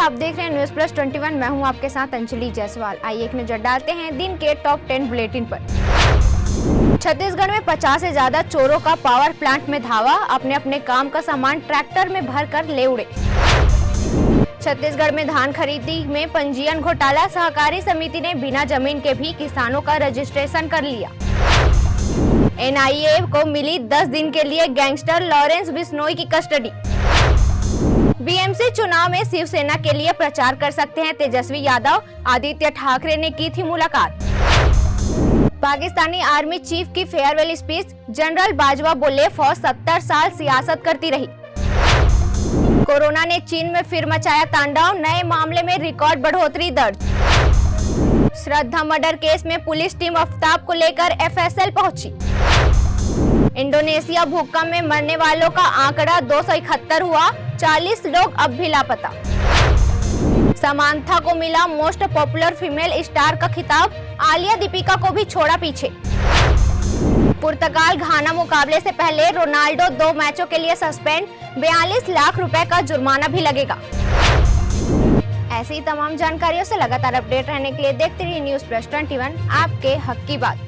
आप देख रहे हैं न्यूज प्लस 21। मैं हूं आपके साथ अंजलि जायसवाल। आइए एक नजर डालते हैं दिन के टॉप 10 बुलेटिन पर। छत्तीसगढ़ में 50 से ज्यादा चोरों का पावर प्लांट में धावा, अपने अपने काम का सामान ट्रैक्टर में भरकर ले उड़े। छत्तीसगढ़ में धान खरीदी में पंजीयन घोटाला, सहकारी समिति ने बिना जमीन के भी किसानों का रजिस्ट्रेशन कर लिया। एनआईए को मिली 10 दिन के लिए गैंगस्टर लॉरेंस बिश्नोई की कस्टडी। बीएमसी चुनाव में शिवसेना के लिए प्रचार कर सकते हैं तेजस्वी यादव, आदित्य ठाकरे ने की थी मुलाकात। पाकिस्तानी आर्मी चीफ की फेयरवेल स्पीच, जनरल बाजवा बोले फौज 70 साल सियासत करती रही। कोरोना ने चीन में फिर मचाया तांडव, नए मामले में रिकॉर्ड बढ़ोतरी दर्ज। श्रद्धा मर्डर केस में पुलिस टीम आफ्ताब को लेकर एफएसएल पहुंची। इंडोनेशिया भूकंप में मरने वालों का आंकड़ा 271 हुआ, 40 लोग अब भी लापता। समांथा को मिला मोस्ट पॉपुलर फीमेल स्टार का खिताब, आलिया दीपिका को भी छोड़ा पीछे। पुर्तगाल घाना मुकाबले से पहले रोनाल्डो 2 मैचों के लिए सस्पेंड, 42 लाख रुपए का जुर्माना भी लगेगा। ऐसी ही तमाम जानकारियों से लगातार अपडेट रहने के लिए देखते रहिए न्यूज प्लस 21, आपके हक की बात।